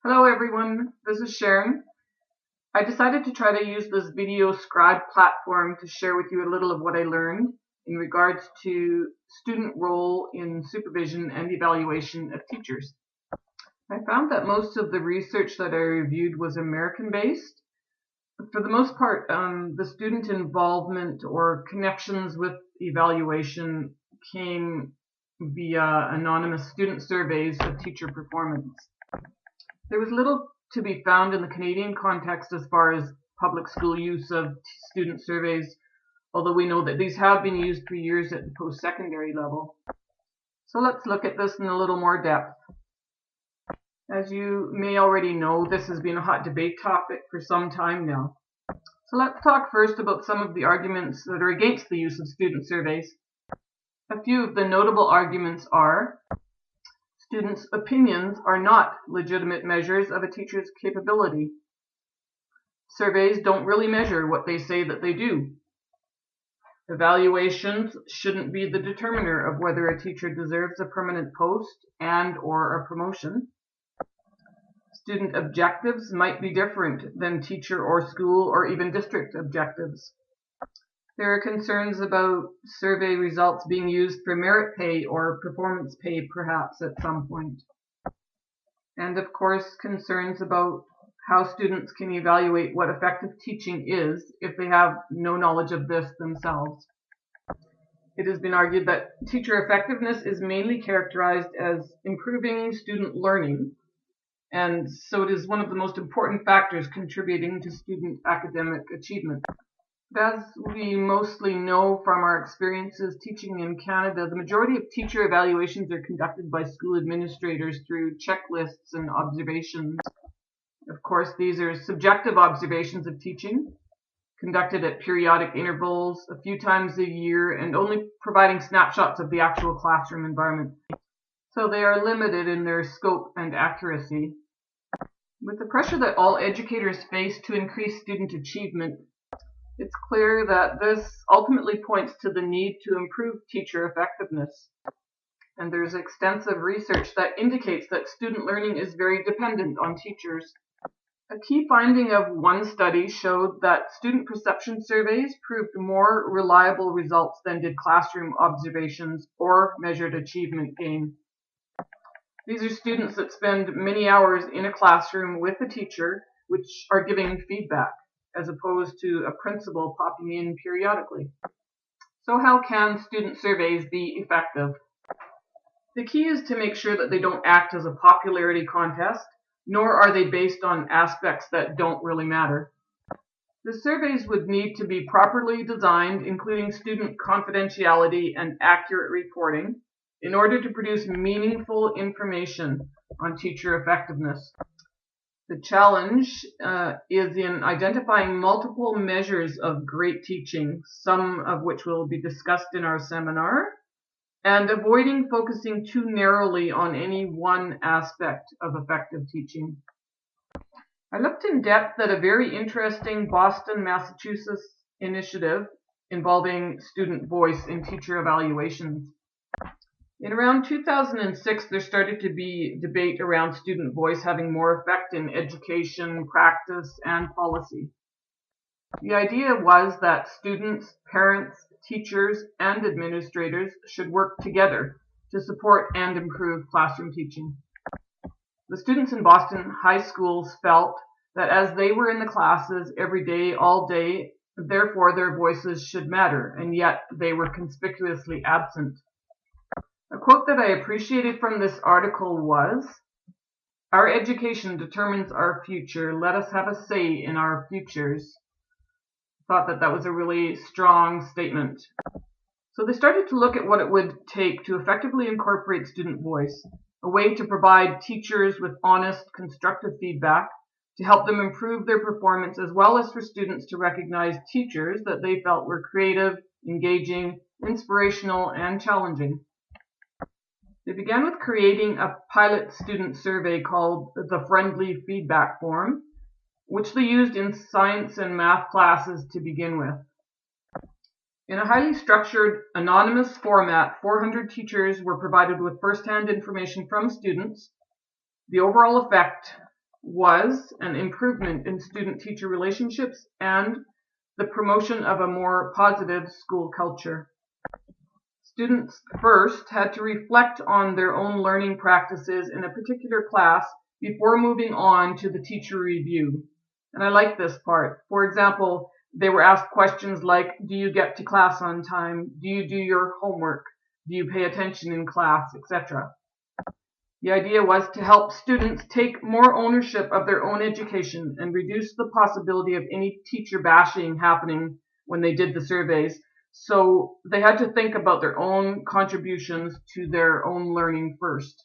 Hello everyone, this is Sharon. I decided to try to use this video scribe platform to share with you a little of what I learned in regards to student role in supervision and evaluation of teachers. I found that most of the research that I reviewed was American based. For the most part, the student involvement or connections with evaluation came via anonymous student surveys of teacher performance. There was little to be found in the Canadian context as far as public school use of student surveys, although we know that these have been used for years at the post-secondary level. So let's look at this in a little more depth. As you may already know, this has been a hot debate topic for some time now. So let's talk first about some of the arguments that are against the use of student surveys. A few of the notable arguments are: students' opinions are not legitimate measures of a teacher's capability. Surveys don't really measure what they say that they do. Evaluations shouldn't be the determiner of whether a teacher deserves a permanent post and/or a promotion. Student objectives might be different than teacher or school or even district objectives. There are concerns about survey results being used for merit pay or performance pay perhaps at some point. And of course, concerns about how students can evaluate what effective teaching is if they have no knowledge of this themselves. It has been argued that teacher effectiveness is mainly characterized as improving student learning, and so it is one of the most important factors contributing to student academic achievement. As we mostly know from our experiences teaching in Canada, the majority of teacher evaluations are conducted by school administrators through checklists and observations. Of course, these are subjective observations of teaching, conducted at periodic intervals, a few times a year, and only providing snapshots of the actual classroom environment. So they are limited in their scope and accuracy. With the pressure that all educators face to increase student achievement, it's clear that this ultimately points to the need to improve teacher effectiveness. And there's extensive research that indicates that student learning is very dependent on teachers. A key finding of one study showed that student perception surveys proved more reliable results than did classroom observations or measured achievement gain. These are students that spend many hours in a classroom with a teacher, which are giving feedback, as opposed to a principal popping in periodically. So how can student surveys be effective? The key is to make sure that they don't act as a popularity contest, nor are they based on aspects that don't really matter. The surveys would need to be properly designed, including student confidentiality and accurate reporting, in order to produce meaningful information on teacher effectiveness. The challenge is in identifying multiple measures of great teaching, some of which will be discussed in our seminar, and avoiding focusing too narrowly on any one aspect of effective teaching. I looked in depth at a very interesting Boston, Massachusetts initiative involving student voice in teacher evaluations. In around 2006, there started to be debate around student voice having more effect in education, practice, and policy. The idea was that students, parents, teachers, and administrators should work together to support and improve classroom teaching. The students in Boston high schools felt that as they were in the classes every day, all day, therefore their voices should matter, and yet they were conspicuously absent. A quote that I appreciated from this article was, "Our education determines our future. Let us have a say in our futures." I thought that was a really strong statement. So they started to look at what it would take to effectively incorporate student voice, a way to provide teachers with honest, constructive feedback, to help them improve their performance, as well as for students to recognize teachers that they felt were creative, engaging, inspirational, and challenging. They began with creating a pilot student survey called the Friendly Feedback Form, which they used in science and math classes to begin with. In a highly structured, anonymous format, 400 teachers were provided with first-hand information from students, the overall effect was an improvement in student-teacher relationships and the promotion of a more positive school culture. Students first had to reflect on their own learning practices in a particular class before moving on to the teacher review. And I like this part. For example, they were asked questions like, do you get to class on time? Do you do your homework? Do you pay attention in class, etc.? The idea was to help students take more ownership of their own education and reduce the possibility of any teacher bashing happening when they did the surveys. So they had to think about their own contributions to their own learning first.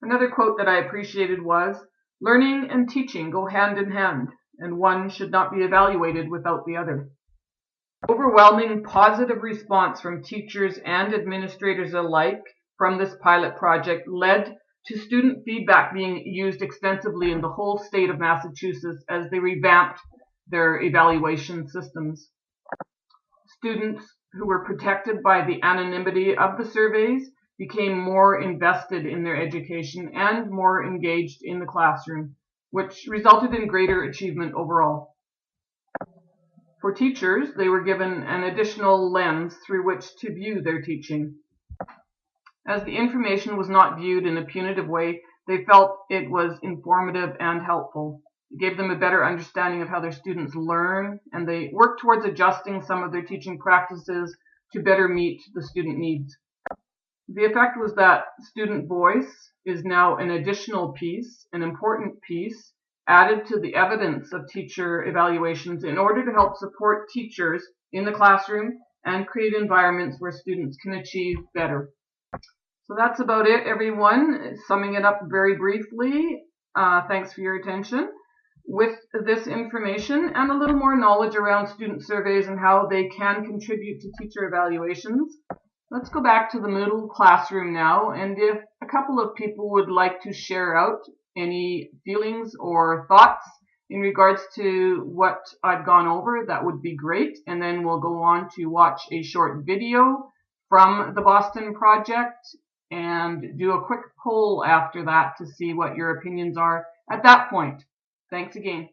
Another quote that I appreciated was, learning and teaching go hand in hand, and one should not be evaluated without the other. Overwhelming positive response from teachers and administrators alike from this pilot project led to student feedback being used extensively in the whole state of Massachusetts as they revamped their evaluation systems. Students who were protected by the anonymity of the surveys became more invested in their education and more engaged in the classroom, which resulted in greater achievement overall. For teachers, they were given an additional lens through which to view their teaching. As the information was not viewed in a punitive way, they felt it was informative and helpful. It gave them a better understanding of how their students learn, and they worked towards adjusting some of their teaching practices to better meet the student needs. The effect was that student voice is now an additional piece, an important piece, added to the evidence of teacher evaluations in order to help support teachers in the classroom and create environments where students can achieve better. So that's about it, everyone. Summing it up very briefly, thanks for your attention. With this information and a little more knowledge around student surveys and how they can contribute to teacher evaluations, let's go back to the Moodle classroom now, and if a couple of people would like to share out any feelings or thoughts in regards to what I've gone over, that would be great. And then we'll go on to watch a short video from the Boston Project and do a quick poll after that to see what your opinions are at that point. Thanks again.